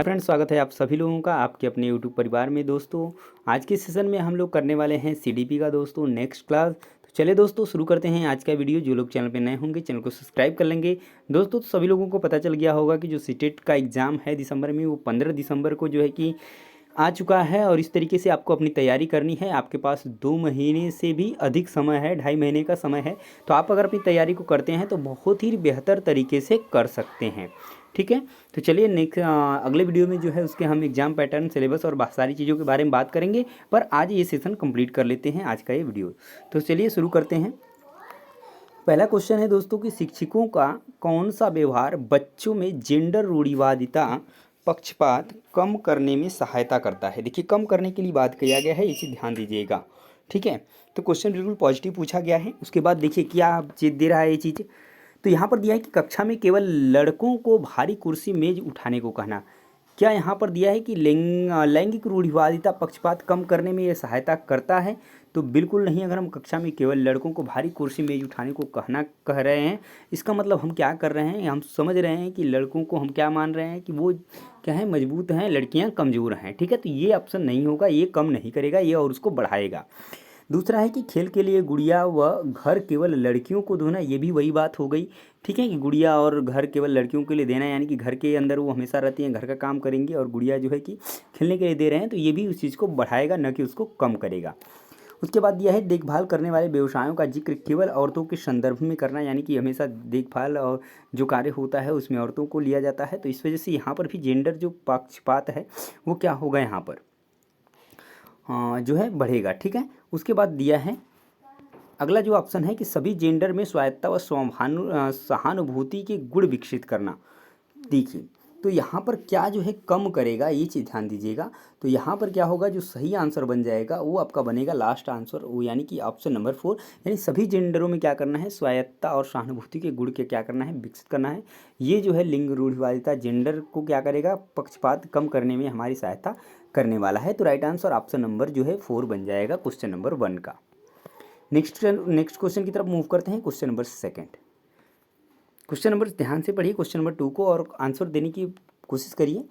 Hi friends, स्वागत है आप सभी लोगों का आपके अपने यूट्यूब परिवार में। दोस्तों आज के सेशन में हम लोग करने वाले हैं सीडीपी का दोस्तों नेक्स्ट क्लास। तो चलिए दोस्तों शुरू करते हैं आज का वीडियो। जो लोग चैनल पे नए होंगे चैनल को सब्सक्राइब कर लेंगे। दोस्तों तो सभी लोगों को पता चल गया होगा कि जो सीटेट का एग्ज़ाम है दिसंबर में, वो 15 दिसंबर को जो है कि आ चुका है। और इस तरीके से आपको अपनी तैयारी करनी है। आपके पास 2 महीने से भी अधिक समय है, 2.5 महीने का समय है। तो आप अगर अपनी तैयारी को करते हैं तो बहुत ही बेहतर तरीके से कर सकते हैं। ठीक है, तो चलिए नेक्स्ट अगले वीडियो में जो है उसके हम एग्जाम पैटर्न, सिलेबस और सारी चीज़ों के बारे में बात करेंगे। पर आज ये सेशन कंप्लीट कर लेते हैं, आज का ये वीडियो। तो चलिए शुरू करते हैं। पहला क्वेश्चन है दोस्तों कि शिक्षकों का कौन सा व्यवहार बच्चों में जेंडर रूढ़िवादिता, पक्षपात कम करने में सहायता करता है। देखिए कम करने के लिए बात किया गया है, इसे ध्यान दीजिएगा। ठीक है, तो क्वेश्चन बिल्कुल पॉजिटिव पूछा गया है। उसके बाद देखिए क्या चीज़ दे रहा है ये चीज़। तो यहाँ पर दिया है कि कक्षा में केवल लड़कों को भारी कुर्सी मेज उठाने को कहना। क्या यहाँ पर दिया है कि लैंगिक रूढ़िवादिता, पक्षपात कम करने में यह सहायता करता है? तो बिल्कुल नहीं। अगर हम कक्षा में केवल लड़कों को भारी कुर्सी मेज उठाने को कह रहे हैं, इसका मतलब हम क्या कर रहे हैं, हम समझ रहे हैं कि लड़कों को हम क्या मान रहे हैं कि वो क्या है, मजबूत हैं, लड़कियां कमज़ोर हैं। ठीक है, तो ये ऑप्शन नहीं होगा, ये कम नहीं करेगा, ये और उसको बढ़ाएगा। दूसरा है कि खेल के लिए गुड़िया व घर केवल लड़कियों को देना, ये भी वही बात हो गई। ठीक है, कि गुड़िया और घर केवल लड़कियों के लिए देना, यानी कि घर के अंदर वो हमेशा रहती हैं, घर का काम करेंगी, और गुड़िया जो है कि खेलने के लिए दे रहे हैं। तो ये भी उस चीज़ को बढ़ाएगा, न कि उसको कम करेगा। उसके बाद दिया है देखभाल करने वाले व्यवसायों का जिक्र केवल औरतों के संदर्भ में करना, यानी कि हमेशा देखभाल और जो कार्य होता है उसमें औरतों को लिया जाता है। तो इस वजह से यहाँ पर भी जेंडर जो पक्षपात है वो क्या होगा, यहाँ पर जो है बढ़ेगा। ठीक है, उसके बाद दिया है अगला जो ऑप्शन है कि सभी जेंडर में स्वायत्ता व सहानुभूति के गुण विकसित करना। देखिए तो यहाँ पर क्या जो है कम करेगा, ये चीज़ ध्यान दीजिएगा। तो यहाँ पर क्या होगा, जो सही आंसर बन जाएगा वो आपका बनेगा लास्ट आंसर, वो यानी कि ऑप्शन नंबर 4। यानी सभी जेंडरों में क्या करना है, स्वायत्ता और सहानुभूति के गुण के क्या करना है, विकसित करना है। ये जो है लिंग रूढ़िवादिता जेंडर को क्या करेगा, पक्षपात कम करने में हमारी सहायता करने वाला है। तो राइट आंसर ऑप्शन नंबर जो है 4 बन जाएगा क्वेश्चन नंबर 1 का। नेक्स्ट क्वेश्चन की तरफ मूव करते हैं, क्वेश्चन नंबर 2। क्वेश्चन नंबर ध्यान से पढ़िए, क्वेश्चन नंबर 2 को, और आंसर देने की कोशिश करिए।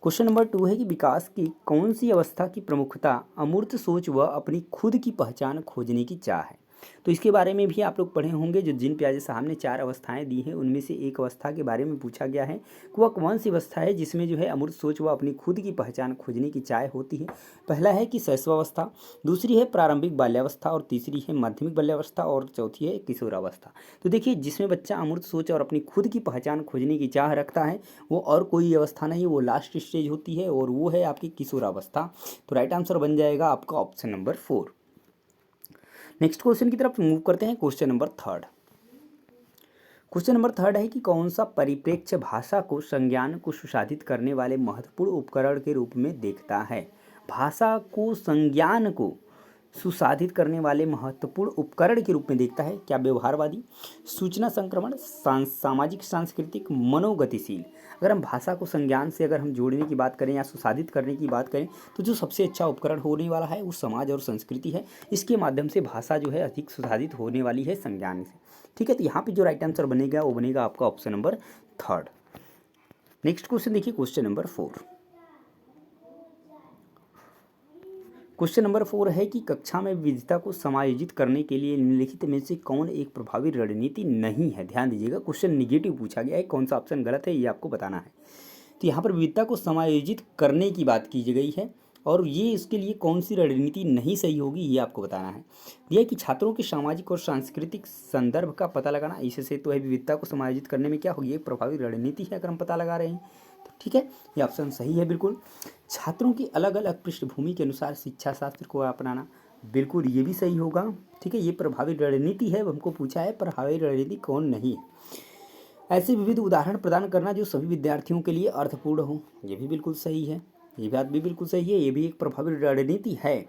क्वेश्चन नंबर 2 है कि विकास की कौन सी अवस्था की प्रमुखता अमूर्त सोच व अपनी खुद की पहचान खोजने की चाह है। तो इसके बारे में भी आप लोग पढ़े होंगे। जो जिन प्याजे साहब ने 4 अवस्थाएं दी हैं उनमें से एक अवस्था के बारे में पूछा गया है कि वह कौन सी अवस्था है जिसमें जो है अमूर्त सोच व अपनी खुद की पहचान खोजने की चाह होती है। पहला है कि शैशवावस्था, दूसरी है प्रारंभिक बाल्यावस्था, और तीसरी है माध्यमिक बाल्यावस्था, और चौथी है किशोरावस्था। तो देखिए जिसमें बच्चा अमूर्त सोच और अपनी खुद की पहचान खोजने की चाह रखता है वो और कोई अवस्था नहीं, वो लास्ट स्टेज होती है, और वो है आपकी किशोरावस्था। तो राइट आंसर बन जाएगा आपका ऑप्शन नंबर 4। नेक्स्ट क्वेश्चन की तरफ मूव करते हैं, क्वेश्चन नंबर 3। क्वेश्चन नंबर 3 है कि कौन सा परिप्रेक्ष्य भाषा को संज्ञान को सुसाधित करने वाले महत्वपूर्ण उपकरण के रूप में देखता है। भाषा को संज्ञान को सुसाधित करने वाले महत्वपूर्ण उपकरण के रूप में देखता है। क्या व्यवहारवादी, सूचना संक्रमण, सामाजिक, सांस्कृतिक, मनोगतिशील। अगर हम भाषा को संज्ञान से अगर हम जोड़ने की बात करें या सुसाधित करने की बात करें तो जो सबसे अच्छा उपकरण होने वाला है वो समाज और संस्कृति है। इसके माध्यम से भाषा जो है अधिक सुसाधित होने वाली है संज्ञान से। ठीक है, तो यहाँ पे जो राइट आंसर बनेगा वो बनेगा आपका ऑप्शन नंबर 3। नेक्स्ट क्वेश्चन देखिए, क्वेश्चन नंबर 4। क्वेश्चन नंबर 4 है कि कक्षा में विविधता को समायोजित करने के लिए निम्नलिखित में से कौन एक प्रभावी रणनीति नहीं है। ध्यान दीजिएगा, क्वेश्चन निगेटिव पूछा गया है, कौन सा ऑप्शन गलत है ये आपको बताना है। तो यहाँ पर विविधता को समायोजित करने की बात की गई है, और ये इसके लिए कौन सी रणनीति नहीं सही होगी ये आपको बताना है। यह कि छात्रों के सामाजिक और सांस्कृतिक संदर्भ का पता लगाना, इससे तो है विविधता को समायोजित करने में क्या होगी, एक प्रभावी रणनीति है अगर हम पता लगा रहे हैं तो। ठीक है, ये ऑप्शन सही है बिल्कुल। छात्रों की अलग अलग पृष्ठभूमि के अनुसार शिक्षा शास्त्र को अपनाना, बिल्कुल ये भी सही होगा। ठीक है, ये प्रभावी रणनीति है, हमको पूछा है प्रभावी रणनीति कौन नहीं है। ऐसे विविध उदाहरण प्रदान करना जो सभी विद्यार्थियों के लिए अर्थपूर्ण हो, ये भी बिल्कुल सही है, ये बात भी बिल्कुल सही है, ये भी एक प्रभावी रणनीति है।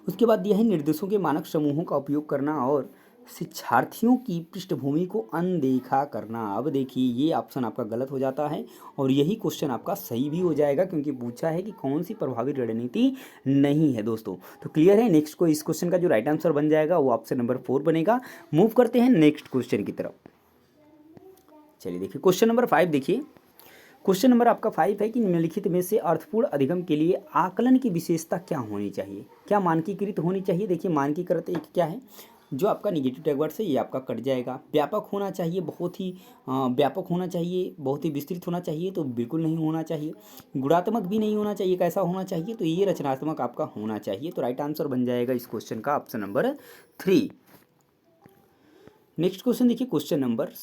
उसके बाद यह है निर्देशों के मानक समूहों का उपयोग करना और शिक्षार्थियों की पृष्ठभूमि को अनदेखा करना। अब देखिए ये ऑप्शन आपका गलत हो जाता है, और यही क्वेश्चन आपका सही भी हो जाएगा क्योंकि पूछा है कि कौन सी प्रभावी रणनीति नहीं है दोस्तों। तो क्लियर है, नेक्स्ट को इस क्वेश्चन का जो राइट आंसर बन जाएगा वो ऑप्शन नंबर 4 बनेगा। मूव करते हैं नेक्स्ट क्वेश्चन की तरफ। चलिए देखिए क्वेश्चन नंबर 5 देखिए। क्वेश्चन नंबर आपका 5 है कि निम्नलिखित में से अर्थपूर्ण अधिगम के लिए आकलन की विशेषता क्या होनी चाहिए, क्या मानकीकृत होनी चाहिए। देखिए मानकीकृत एक क्या है, जो आपका निगेटिव टैग वर्ड है ये आपका कट जाएगा। व्यापक होना चाहिए, बहुत ही व्यापक होना चाहिए, बहुत ही विस्तृत होना चाहिए तो बिल्कुल नहीं होना चाहिए। गुणात्मक भी नहीं होना चाहिए, कैसा होना चाहिए तो ये रचनात्मक आपका होना चाहिए। तो राइट आंसर बन जाएगा इस क्वेश्चन का ऑप्शन नंबर 3। नेक्स्ट क्वेश्चन देखिए, क्वेश्चन नंबर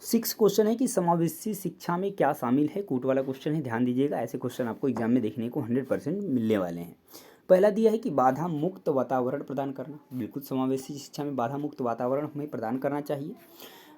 6 क्वेश्चन है कि समावेशी शिक्षा में क्या शामिल है। कूट वाला क्वेश्चन है, ध्यान दीजिएगा, ऐसे क्वेश्चन आपको एग्जाम में देखने को 100% मिलने वाले हैं। पहला दिया है कि बाधा मुक्त वातावरण प्रदान करना, बिल्कुल समावेशी शिक्षा में बाधा मुक्त वातावरण हमें प्रदान करना चाहिए।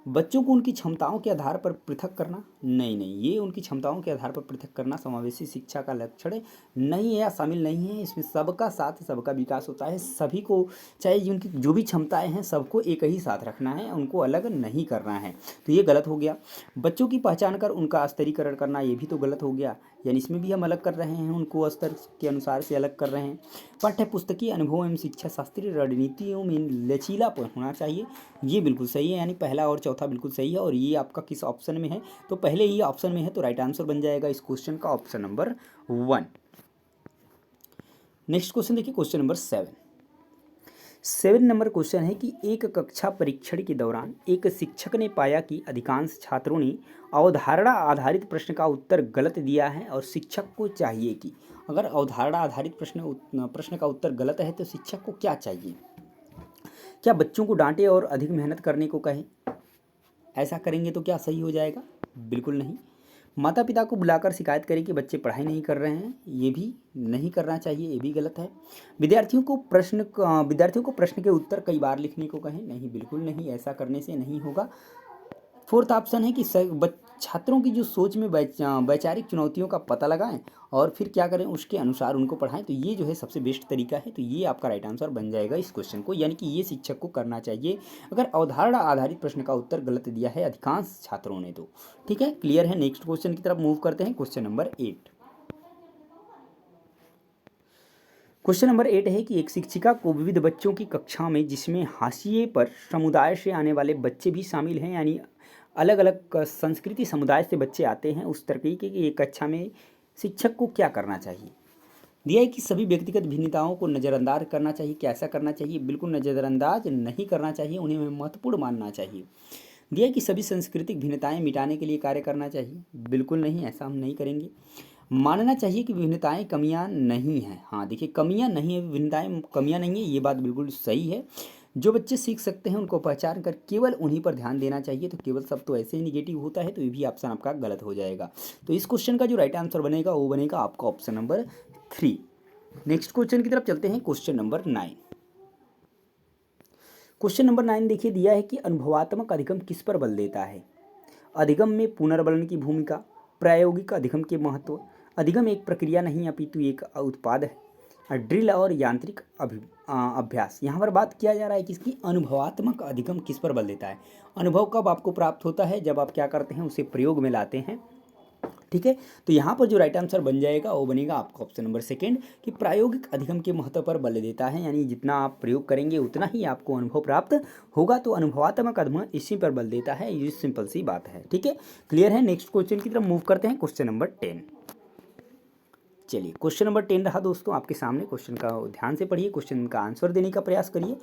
बच्चों को उनकी क्षमताओं के आधार पर पृथक करना, नहीं नहीं, ये उनकी क्षमताओं के आधार पर पृथक करना समावेशी शिक्षा का लक्षण नहीं है या शामिल नहीं है। इसमें सबका साथ सबका विकास होता है, सभी को चाहे उनकी जो भी क्षमताएं हैं सबको एक ही साथ रखना है, उनको अलग नहीं करना है। तो ये गलत हो गया। बच्चों की पहचान कर उनका स्तरीकरण करना, ये भी तो गलत हो गया, यानी इसमें भी हम अलग कर रहे हैं, उनको स्तर के अनुसार से अलग कर रहे हैं। पाठ्य पुस्तकीय अनुभव एवं शिक्षा शास्त्रीय रणनीतियों में लचीलापन होना चाहिए, ये बिल्कुल सही है, यानी पहला और चौथा बिल्कुल सही है। और ये आपका किस ऑप्शन में है, तो पहले ही ऑप्शन में है, तो राइट आंसर बन जाएगा इस क्वेश्चन का ऑप्शन नंबर 1। नेक्स्ट क्वेश्चन देखिए, क्वेश्चन नंबर 7 नंबर क्वेश्चन है कि एक कक्षा परीक्षण के दौरान एक शिक्षक ने पाया कि अधिकांश छात्रों ने अवधारणा आधारित प्रश्न का उत्तर गलत दिया है और शिक्षक को चाहिए कि, अगर अवधारणा आधारित प्रश्न का उत्तर गलत है तो शिक्षक को क्या चाहिए। क्या बच्चों को डांटे और अधिक मेहनत करने को कहें, ऐसा करेंगे तो क्या सही हो जाएगा, बिल्कुल नहीं। माता पिता को बुलाकर शिकायत करें कि बच्चे पढ़ाई नहीं कर रहे हैं, ये भी नहीं करना चाहिए, ये भी गलत है। विद्यार्थियों को प्रश्न के उत्तर कई बार लिखने को कहें, नहीं बिल्कुल नहीं, ऐसा करने से नहीं होगा। फोर्थ ऑप्शन है कि छात्रों की जो सोच में वैचारिक चुनौतियों का पता लगाएं और फिर क्या करें उसके अनुसार उनको पढ़ाएं, तो ये जो है सबसे बेस्ट तरीका है। तो ये आपका राइट आंसर बन जाएगा इस क्वेश्चन को, यानी कि ये शिक्षक को करना चाहिए अगर अवधारणा आधारित प्रश्न का उत्तर गलत दिया है अधिकांश छात्रों ने तो। ठीक है, क्लियर है। नेक्स्ट क्वेश्चन की तरफ मूव करते हैं, क्वेश्चन नंबर 8। क्वेश्चन नंबर 8 है कि एक शिक्षिका को विविध बच्चों की कक्षा में, जिसमें हाशिए पर समुदाय से आने वाले बच्चे भी शामिल हैं, यानी अलग अलग संस्कृति समुदाय से बच्चे आते हैं, उस तरीके की एक कक्षा में शिक्षक को क्या करना चाहिए। दिया है कि सभी व्यक्तिगत भिन्नताओं को नज़रअंदाज करना चाहिए, कैसा करना चाहिए, बिल्कुल नज़रअंदाज नहीं करना चाहिए, उन्हें महत्वपूर्ण मानना चाहिए। दिया है कि सभी सांस्कृतिक भिन्नताएं मिटाने के लिए कार्य करना चाहिए, बिल्कुल नहीं, ऐसा हम नहीं करेंगे। मानना चाहिए कि विभिन्नताएं कमियां नहीं हैं, हाँ देखिए कमियां नहीं है, विभिन्नताएं कमियां नहीं है, ये बात बिल्कुल सही है। जो बच्चे सीख सकते हैं उनको पहचान कर केवल उन्हीं पर ध्यान देना चाहिए, तो केवल सब तो ऐसे ही निगेटिव होता है, तो ये भी ऑप्शन आपका गलत हो जाएगा। तो इस क्वेश्चन का जो राइट आंसर बनेगा वो बनेगा आपका ऑप्शन नंबर 3। नेक्स्ट क्वेश्चन की तरफ चलते हैं, क्वेश्चन नंबर 9। क्वेश्चन नंबर 9 देखिए, दिया है कि अनुभवात्मक अधिगम किस पर बल देता है। अधिगम में पुनर्बलन की भूमिका, प्रायोगिक अधिगम के महत्व, अधिगम एक प्रक्रिया नहीं अपितु एक उत्पाद है, ड्रिल और यांत्रिक अभ्यास। यहाँ पर बात किया जा रहा है किसकी, अनुभवात्मक अधिगम किस पर बल देता है। अनुभव कब आपको प्राप्त होता है, जब आप क्या करते हैं उसे प्रयोग में लाते हैं। ठीक है, तो यहाँ पर जो राइट आंसर बन जाएगा वो बनेगा आपका ऑप्शन नंबर 2 कि प्रायोगिक अधिगम के महत्व पर बल देता है, यानी जितना आप प्रयोग करेंगे उतना ही आपको अनुभव प्राप्त होगा। तो अनुभवात्मक अधिगम इसी पर बल देता है, ये सिंपल सी बात है। ठीक है, क्लियर है। नेक्स्ट क्वेश्चन की तरफ मूव करते हैं, क्वेश्चन नंबर 10। चलिए क्वेश्चन नंबर 10 रहा दोस्तों आपके सामने, क्वेश्चन का ध्यान से पढ़िए, क्वेश्चन का आंसर देने का प्रयास करिए।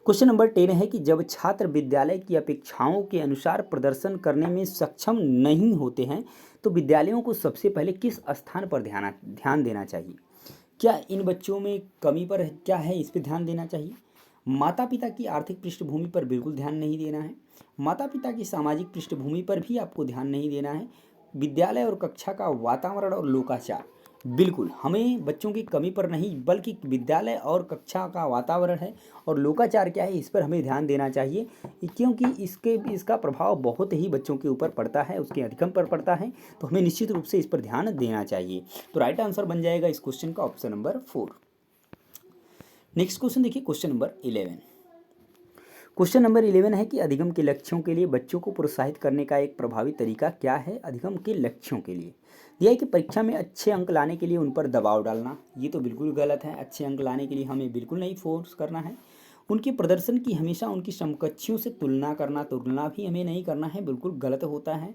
क्वेश्चन नंबर 10 है कि जब छात्र विद्यालय की अपेक्षाओं के अनुसार प्रदर्शन करने में सक्षम नहीं होते हैं तो विद्यालयों को सबसे पहले किस स्थान पर ध्यान देना चाहिए। क्या इन बच्चों में कमी पर क्या है, इस पर ध्यान देना चाहिए। माता पिता की आर्थिक पृष्ठभूमि पर बिल्कुल ध्यान नहीं देना है, माता पिता की सामाजिक पृष्ठभूमि पर भी आपको ध्यान नहीं देना है, विद्यालय और कक्षा का वातावरण और लोकाचार, बिल्कुल हमें बच्चों की कमी पर नहीं बल्कि विद्यालय और कक्षा का वातावरण है और लोकाचार क्या है इस पर हमें ध्यान देना चाहिए, क्योंकि इसका प्रभाव बहुत ही बच्चों के ऊपर पड़ता है, उसके अधिगम पर पड़ता है, तो हमें निश्चित रूप से इस पर ध्यान देना चाहिए। तो राइट आंसर बन जाएगा इस क्वेश्चन का ऑप्शन नंबर 4। नेक्स्ट क्वेश्चन देखिए, क्वेश्चन नंबर 11। क्वेश्चन नंबर 11 है कि अधिगम के लक्ष्यों के लिए बच्चों को प्रोत्साहित करने का एक प्रभावी तरीका क्या है। अधिगम के लक्ष्यों के लिए यह है कि परीक्षा में अच्छे अंक लाने के लिए उन पर दबाव डालना, ये तो बिल्कुल गलत है। अच्छे अंक लाने के लिए हमें बिल्कुल नहीं फोर्स करना है। उनके प्रदर्शन की हमेशा उनकी समकक्षियों से तुलना भी हमें नहीं करना है, बिल्कुल गलत होता है।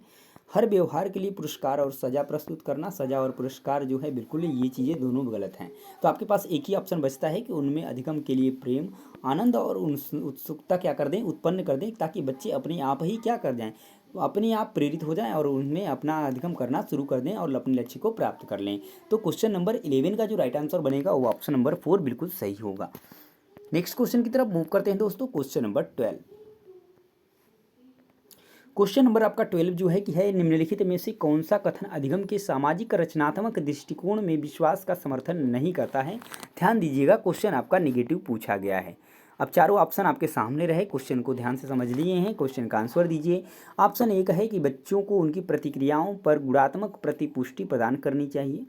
हर व्यवहार के लिए पुरस्कार और सज़ा प्रस्तुत करना, सज़ा और पुरस्कार जो है बिल्कुल ये चीज़ें दोनों गलत हैं। तो आपके पास एक ही ऑप्शन बचता है कि उनमें अधिगम के लिए प्रेम, आनंद और उत्सुकता क्या कर दें, उत्पन्न कर दें, ताकि बच्चे अपने आप ही क्या कर जाएं, अपने आप प्रेरित हो जाएं और उनमें अपना अधिगम करना शुरू कर दें और अपने लक्ष्य को प्राप्त कर लें। तो क्वेश्चन नंबर 11 का जो राइट आंसर बनेगा वो ऑप्शन नंबर 4 बिल्कुल सही होगा। नेक्स्ट क्वेश्चन की तरफ मूव करते हैं दोस्तों। Question number 12। क्वेश्चन नंबर आपका 12 जो है कि है निम्नलिखित में से कौन सा कथन अधिगम के सामाजिक रचनात्मक दृष्टिकोण में विश्वास का समर्थन नहीं करता है। ध्यान दीजिएगा, क्वेश्चन आपका निगेटिव पूछा गया है। अब चारों ऑप्शन आपके सामने रहे, क्वेश्चन को ध्यान से समझ लिए हैं, क्वेश्चन का आंसर दीजिए। ऑप्शन एक है कि बच्चों को उनकी प्रतिक्रियाओं पर गुणात्मक प्रतिपुष्टि प्रदान करनी चाहिए।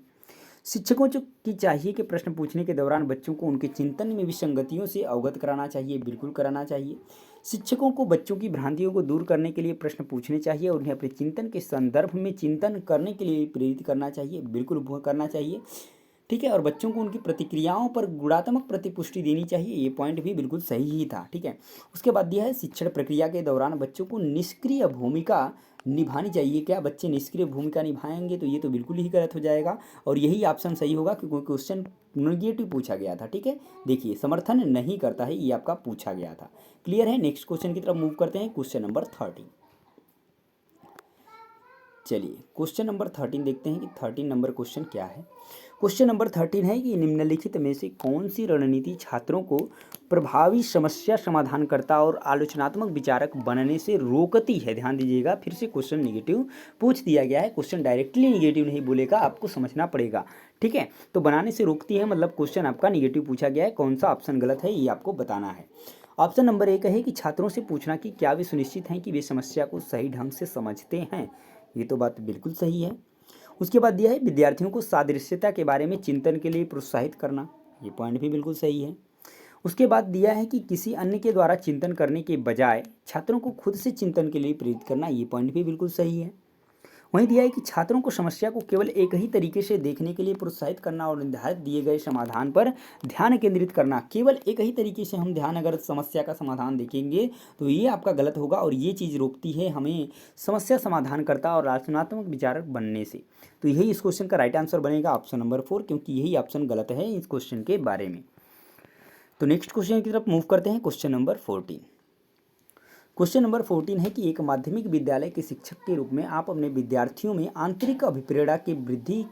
शिक्षकों की चाहिए कि प्रश्न पूछने के दौरान बच्चों को उनके चिंतन में विसंगतियों से अवगत कराना चाहिए, बिल्कुल कराना चाहिए। शिक्षकों को बच्चों की भ्रांतियों को दूर करने के लिए प्रश्न पूछने चाहिए और उन्हें अपने चिंतन के संदर्भ में चिंतन करने के लिए प्रेरित करना चाहिए, बिल्कुल करना चाहिए। ठीक है, और बच्चों को उनकी प्रतिक्रियाओं पर गुणात्मक प्रतिपुष्टि देनी चाहिए, ये पॉइंट भी बिल्कुल सही ही था। ठीक है, उसके बाद दिया है शिक्षण प्रक्रिया के दौरान बच्चों को निष्क्रिय भूमिका निभानी चाहिए। क्या बच्चे निष्क्रिय भूमिका निभाएंगे? तो ये तो बिल्कुल ही गलत हो जाएगा और यही ऑप्शन सही होगा क्योंकि क्वेश्चन नेगेटिव पूछा गया था। ठीक है, देखिए समर्थन नहीं करता है, ये आपका पूछा गया था। क्लियर है? नेक्स्ट क्वेश्चन की तरफ मूव करते हैं। Question number 13। चलिए क्वेश्चन नंबर 13 देखते हैं कि 13 नंबर क्वेश्चन क्या है। क्वेश्चन नंबर 13 है कि निम्नलिखित में से कौन सी रणनीति छात्रों को प्रभावी समस्या समाधानकर्ता और आलोचनात्मक विचारक बनने से रोकती है। ध्यान दीजिएगा, फिर से क्वेश्चन निगेटिव पूछ दिया गया है। क्वेश्चन डायरेक्टली निगेटिव नहीं बोलेगा, आपको समझना पड़ेगा। ठीक है, तो बनाने से रोकती है मतलब क्वेश्चन आपका निगेटिव पूछा गया है। कौन सा ऑप्शन गलत है ये आपको बताना है। ऑप्शन नंबर 1 है कि छात्रों से पूछना कि क्या वे सुनिश्चित हैं कि वे समस्या को सही ढंग से समझते हैं। ये तो बात बिल्कुल सही है। उसके बाद दिया है विद्यार्थियों को सादृश्यता के बारे में चिंतन के लिए प्रोत्साहित करना। ये पॉइंट भी बिल्कुल सही है। उसके बाद दिया है कि किसी अन्य के द्वारा चिंतन करने के बजाय छात्रों को खुद से चिंतन के लिए प्रेरित करना। ये पॉइंट भी बिल्कुल सही है। वहीं दिया है कि छात्रों को समस्या को केवल एक ही तरीके से देखने के लिए प्रोत्साहित करना और निर्धारित दिए गए समाधान पर ध्यान केंद्रित करना। केवल एक ही तरीके से हम ध्यान अगर समस्या का समाधान देखेंगे तो ये आपका गलत होगा और ये चीज़ रोकती है हमें समस्या समाधानकर्ता और रचनात्मक विचारक बनने से। तो यही इस क्वेश्चन का राइट आंसर बनेगा ऑप्शन नंबर 4, क्योंकि यही ऑप्शन गलत है इस क्वेश्चन के बारे में। तो नेक्स्ट क्वेश्चन की तरफ मूव करते हैं। Question number 14। क्वेश्चन नंबर 14 है कि एक माध्यमिक विद्यालय के शिक्षक के रूप में आप अपने विद्यार्थियों में आंतरिक अभिप्रेरणा की वृद्धि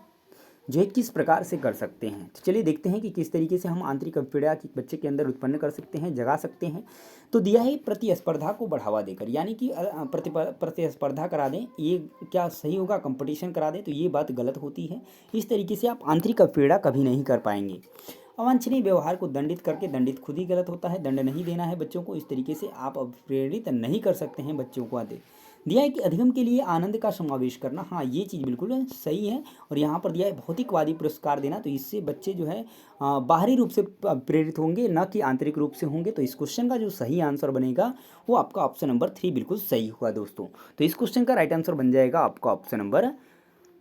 जो है किस प्रकार से कर सकते हैं। तो चलिए देखते हैं कि किस तरीके से हम आंतरिक अभिप्रेरणा की बच्चे के अंदर उत्पन्न कर सकते हैं, जगा सकते हैं। तो दिया है प्रतिस्पर्धा को बढ़ावा देकर, यानी कि प्रतिस्पर्धा करा दें। ये क्या सही होगा? कंपटीशन करा दें, तो ये बात गलत होती है। इस तरीके से आप आंतरिक अभिप्रेरणा कभी नहीं कर पाएंगे। अवांछनीय व्यवहार को दंडित करके, दंडित खुद ही गलत होता है, दंड नहीं देना है बच्चों को। इस तरीके से आप प्रेरित नहीं कर सकते हैं बच्चों को। दिया है कि अधिगम के लिए आनंद का समावेश करना। हाँ, ये चीज़ बिल्कुल सही है। और यहाँ पर दिया है भौतिकवादी पुरस्कार देना, तो इससे बच्चे जो है बाहरी रूप से प्रेरित होंगे, न कि आंतरिक रूप से होंगे। तो इस क्वेश्चन का जो सही आंसर बनेगा वो आपका ऑप्शन नंबर 3 बिल्कुल सही होगा दोस्तों। तो इस क्वेश्चन का राइट आंसर बन जाएगा आपका ऑप्शन नंबर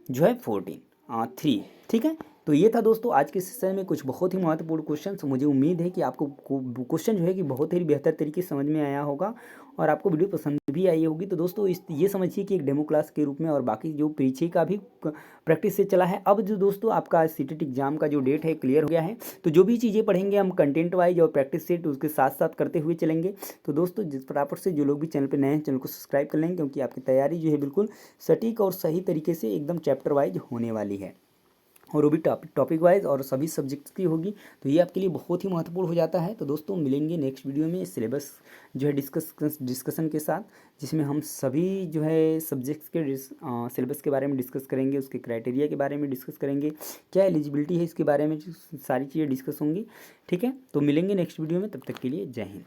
जो है 3। ठीक है, तो ये था दोस्तों आज के सेशन में कुछ बहुत ही महत्वपूर्ण क्वेश्चन। मुझे उम्मीद है कि आपको क्वेश्चन जो है कि बहुत ही बेहतर तरीके से समझ में आया होगा और आपको वीडियो पसंद भी आई होगी। तो दोस्तों ये समझिए कि एक डेमो क्लास के रूप में और बाकी जो पीछे का भी प्रैक्टिस से चला है। अब जो दोस्तों आपका सीटेट एग्जाम का जो डेट है क्लियर हो गया है, तो जो भी चीज़ें पढ़ेंगे हम कंटेंट वाइज और प्रैक्टिस सेट उसके साथ साथ करते हुए चलेंगे। तो दोस्तों जिस फटाफट से जो लोग भी चैनल पर नए हैं चैनल को सब्सक्राइब कर लेंगे, क्योंकि आपकी तैयारी जो है बिल्कुल सटीक और सही तरीके से एकदम चैप्टर वाइज होने वाली है और वो भी टॉपिक वाइज और सभी सब्जेक्ट्स की होगी। तो ये आपके लिए बहुत ही महत्वपूर्ण हो जाता है। तो दोस्तों मिलेंगे नेक्स्ट वीडियो में सिलेबस जो है डिस्कशन के साथ, जिसमें हम सभी जो है सब्जेक्ट्स के सिलेबस के बारे में डिस्कस करेंगे, उसके क्राइटेरिया के बारे में डिस्कस करेंगे, क्या एलिजिबिलिटी है इसके बारे में सारी चीज़ें डिस्कस होंगी। ठीक है, तो मिलेंगे नेक्स्ट वीडियो में, तब तक के लिए जय हिंद।